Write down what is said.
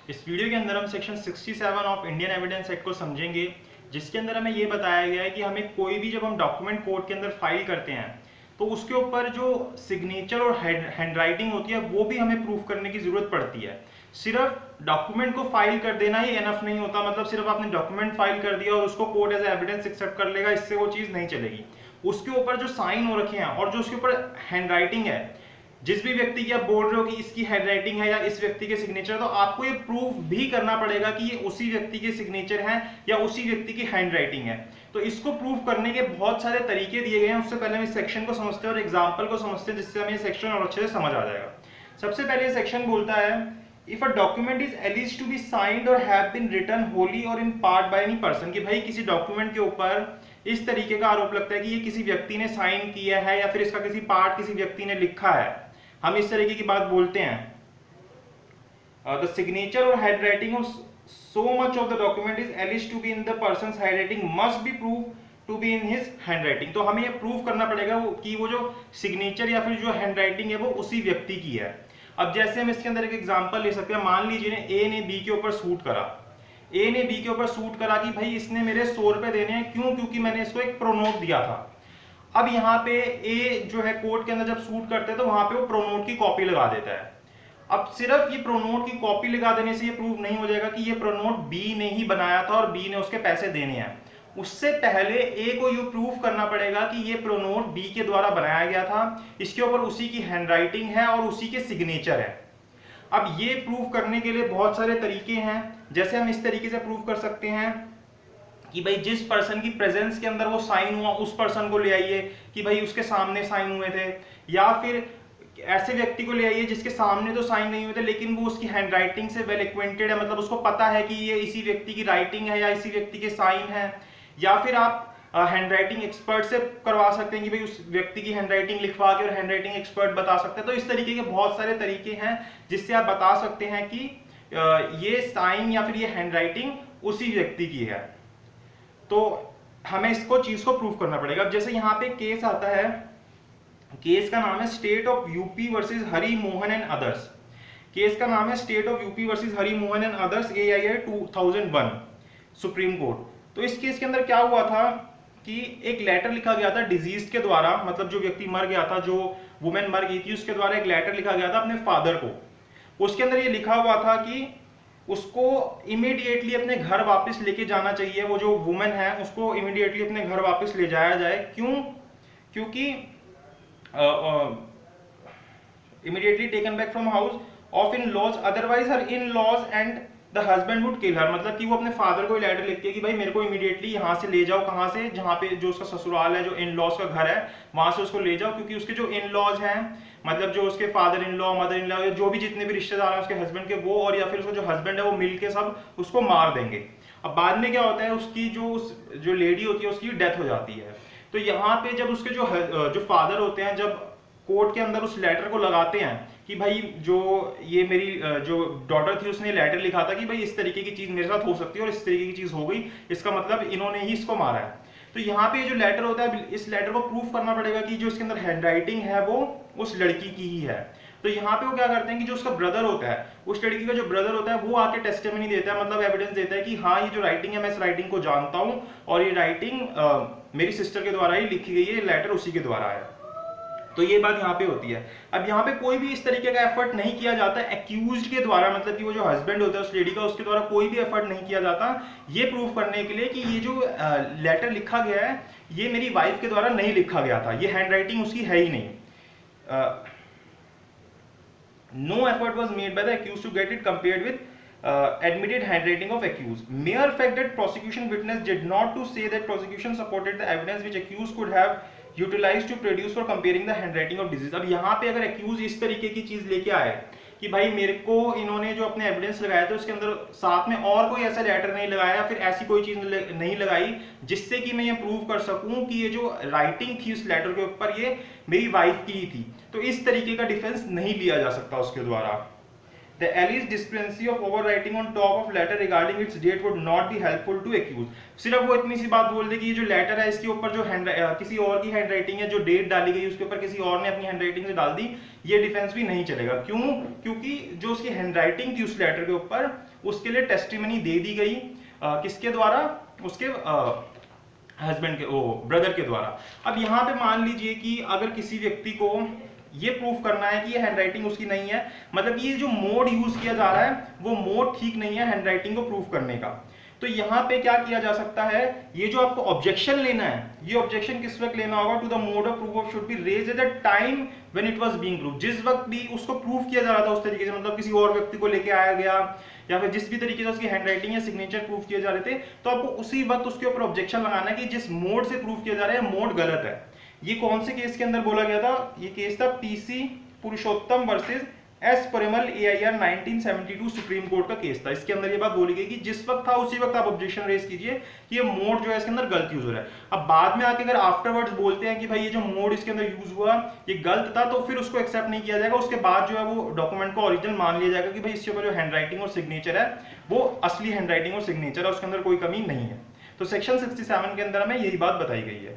इस वीडियो के अंदर हम section 67 of Indian evidence act को समझेंगे, जिसके अंदर हमें ये बताया गया है कि हमें कोई भी जब हम डॉक्यूमेंट कोर्ट के अंदर फाइल करते हैं तो उसके ऊपर जो सिग्नेचर और हैंडराइटिंग होती है वो भी हमें प्रूफ करने की जरूरत पड़ती है। सिर्फ डॉक्यूमेंट को फाइल कर देना ही एनफ नहीं होता, मतलब सिर्फ आपने डॉक्यूमेंट फाइल कर दिया और उसको कोर्ट एज एविडेंस एक्सेप्ट कर लेगा, इससे वो चीज नहीं चलेगी। उसके ऊपर जो साइन हो रखे हैं और जो उसके ऊपर हैंडराइटिंग है, जिस भी व्यक्ति की आप बोल रहे हो कि इसकी हैंडराइटिंग है या इस व्यक्ति के सिग्नेचर है, तो आपको ये प्रूफ भी करना पड़ेगा कि ये उसी व्यक्ति के सिग्नेचर हैं या उसी व्यक्ति की हैंडराइटिंग है। तो इसको प्रूफ करने के बहुत सारे तरीके दिए गए हैं। उससे पहले हम इस सेक्शन को समझते हैं और एग्जाम्पल को समझते हैं, जिससे हमें ये सेक्शन और अच्छे से समझ आ जाएगा। सबसे पहले सेक्शन बोलता है, if a document is alleged to be signed or have been written wholly or in part by any person, कि भाई किसी डॉक्यूमेंट के ऊपर इस तरीके का आरोप लगता है कि ये किसी व्यक्ति ने साइन किया है या फिर इसका किसी पार्ट किसी व्यक्ति ने लिखा है, हम इस तरीके की बात बोलते हैं। द सिग्नेचर और handwriting of so much of the document is alleged to be in the person's handwriting must be proved to be in his handwriting। तो हमें ये प्रूव करना पड़ेगा कि वो जो सिग्नेचर या फिर जो हैंडराइटिंग है वो उसी व्यक्ति की है। अब जैसे हम इसके अंदर एक एग्जांपल ले सकते हैं, मान लीजिए ए ने बी के ऊपर सूट करा, ए ने बी के ऊपर सूट करा कि भाई इसने मेरे 100 रुपए देने हैं, क्यों? क्योंकि मैंने इसको एक प्रोनोट दिया था। अब यहाँ पे ए जो है कोर्ट के अंदर जब सूट करते हैं तो वहां पे वो प्रोनोट की कॉपी लगा देता है। अब सिर्फ ये प्रोनोट की कॉपी लगा देने से ये प्रूव नहीं हो जाएगा कि ये प्रोनोट बी ने ही बनाया था और बी ने उसके पैसे देने हैं। उससे पहले ए को ये प्रूफ करना पड़ेगा कि ये प्रोनोट बी के द्वारा बनाया गया था, इसके ऊपर उसी की हैंडराइटिंग है और उसी के सिग्नेचर है। अब ये प्रूफ करने के लिए बहुत सारे तरीके हैं। जैसे हम इस तरीके से प्रूफ कर सकते हैं कि भाई जिस पर्सन की प्रेजेंस के अंदर वो साइन हुआ उस पर्सन को ले आइए कि भाई उसके सामने साइन हुए थे, या फिर ऐसे व्यक्ति को ले आइए जिसके सामने तो साइन नहीं हुए थे लेकिन वो उसकी हैंडराइटिंग से वेल एक्वेंटेड है, मतलब उसको पता है कि ये इसी व्यक्ति की राइटिंग है या इसी व्यक्ति के साइन है। या फिर आप हैंडराइटिंग एक्सपर्ट से करवा सकते हैं कि भाई उस व्यक्ति की हैंडराइटिंग लिखवा के और हैंडराइटिंग एक्सपर्ट बता सकते हैं। तो इस तरीके के बहुत सारे तरीके हैं जिससे आप बता सकते हैं कि ये साइन या फिर ये हैंडराइटिंग उसी व्यक्ति की है। तो हमें इसको चीज को प्रूफ करना पड़ेगा। अब जैसे यहाँ पे केस आता है, केस का नाम है state of UP versus Hari Mohan and others. Case का नाम है state of UP versus Hari Mohan and others, AIA 2001 supreme court. तो इस केस के अंदर क्या हुआ था कि एक लेटर लिखा गया था डिजीज के द्वारा, मतलब जो व्यक्ति मर गया था, जो वुमेन मर गई थी, उसके द्वारा एक लेटर लिखा गया था अपने फादर को। उसके अंदर ये लिखा हुआ था कि उसको इमीडिएटली अपने घर वापस लेके जाना चाहिए, वो जो वुमेन है उसको इमीडिएटली अपने घर वापस ले जाया जाए। क्यों? क्योंकि immediately taken back from house of in laws, otherwise her in laws and the husband would kill her. मतलब कि वो अपने फादर को लेटर लिखती है कि भाई मेरे को इमीडिएटली यहाँ से ले जाओ, कहाँ से? जहाँ पे जो उसका ससुराल है, जो इन लॉज का घर है, वहां से उसको ले जाओ, क्योंकि उसके जो इन लॉज हैं, मतलब जो उसके father in law, mother in law, जो भी जितने भी रिश्तेदार हैं उसके हस्बैंड के, वो और या फिर उसका जो हस्बैंड है वो मिलके सब उसको मार देंगे। अब बाद में क्या होता है, उसकी जो लेडी होती है उसकी डेथ हो जाती है। तो यहाँ पे जब उसके जो फादर होते हैं, जब कोर्ट के अंदर उस लेटर को लगाते हैं कि भाई जो ये मेरी जो डॉटर थी उसने लेटर लिखा था कि भाई इस तरीके की चीज मेरे साथ हो सकती है और इस तरीके की चीज हो गई, इसका मतलब इन्होंने ही इसको मारा है। तो यहाँ पे जो लेटर होता है, इस लेटर को प्रूफ करना पड़ेगा कि जो इसके अंदर हैंडराइटिंग है वो उस लड़की की ही है। तो यहाँ पे वो क्या करते हैं कि जो उसका ब्रदर होता है, उस लड़की का जो ब्रदर होता है, वो आके टेस्टिमनी देता है, मतलब एविडेंस देता है कि हाँ ये जो राइटिंग है मैं इस राइटिंग को जानता हूँ और ये राइटिंग मेरी सिस्टर के द्वारा ही लिखी गई है, लेटर उसी के द्वारा है। तो ये बात यहाँ पे होती है। अब यहाँ पे कोई भी इस तरीके का एफर्ट नहीं किया जाता एक्यूज्ड के द्वारा, मतलब कि वो जो हस्बैंड होता है उस लेडी का, उसके द्वारा कोई भी एफर्ट नहीं किया जाता ये प्रूफ करने के लिए कि ये जो लेटर लिखा गया है ये मेरी वाइफ के द्वारा नहीं लिखा गया था, ये हैंडराइटिंग उसकी है ही नहीं। No effort was made by the accused to get it compared with admitted handwriting of accused. Mere fact that prosecution witness did not to say that prosecution supported the evidence which accused could have utilized to produce for comparing the handwriting of disease। अब यहाँ पे अगर accused इस तरीके की चीज लेके आए कि भाई मेरे को इन्होंने जो अपने एविडेंस लगाया था उसके अंदर साथ में और कोई ऐसा लेटर नहीं लगाया या फिर ऐसी कोई चीज नहीं लगाई जिससे कि मैं ये प्रूव कर सकूं कि ये जो राइटिंग थी उस लेटर के ऊपर ये मेरी वाइफ की ही थी, तो इस तरीके का डिफेंस नहीं लिया जा सकता उसके द्वारा। The Alice discrepancy of overwriting on top of letter regarding its date would not be helpful to accused. सिर्फ वो इतनी सी बात बोल दे कि ये जो लेटर है इसके ऊपर जो किसी और की हैंडराइटिंग है, जो डेट डाली गई उसके ऊपर किसी और ने अपनी हैंडराइटिंग से डाल दी, ये डिफेंस भी नहीं चलेगा। क्यों? क्योंकि जो उसकी हैंडराइटिंग थी उस लेटर के ऊपर, उसके लिए टेस्टिमनी दे दी गई किसके द्वारा? उसके हस्बैंड के, ओ ब्रदर के द्वारा। अब यहाँ पे मान लीजिए कि अगर किसी व्यक्ति को ये प्रूफ करना है कि ये हैंडराइटिंग उसकी नहीं है, मतलब ये जो मोड यूज किया जा रहा है वो मोड ठीक नहीं है हैंडराइटिंग को प्रूफ करने का, तो यहाँ पे क्या किया जा सकता है? ये जो आपको ऑब्जेक्शन लेना है, ये ऑब्जेक्शन किस वक्त लेना होगा? To the mode of proof of should be raised at the time when it was being proof. जिस वक्त भी उसको प्रूफ किया जा रहा था उस तरीके से, मतलब किसी और व्यक्ति को लेके आया गया या फिर जिस भी तरीके से उसकी हैंडराइटिंग या सिग्नेचर प्रूफ किए जा रहे थे, तो आपको उसी वक्त उसके ऊपर ऑब्जेक्शन लगाना है कि जिस मोड से प्रूफ किया जा रहा है मोड गलत है। ये कौन से केस के अंदर बोला गया था? ये केस था PC Purushottam versus S Parimal AIR 1972 Supreme Court का केस था। इसके अंदर ये बात बोली गई कि जिस वक्त था उसी वक्त आप ऑब्जेक्शन रेज कीजिए कि ये मोड जो है इसके अंदर गलत यूज हो रहा है। अब बाद में आके अगर आफ्टरवर्ड्स बोलते हैं कि भाई ये जो मोड इसके अंदर यूज हुआ ये गलत था, तो फिर उसको एक्सेप्ट नहीं किया जाएगा। उसके बाद जो है वो डॉक्यूमेंट को ओरिजिनल मान लिया जाएगा कि भाई इसके ऊपर जो हैंडराइटिंग और सिग्नेचर है वो असली हैंडराइटिंग और सिग्नेचर है, उसके अंदर कोई कमी नहीं है। तो सेक्शन 67 के अंदर हमें यही बात बताई गई है।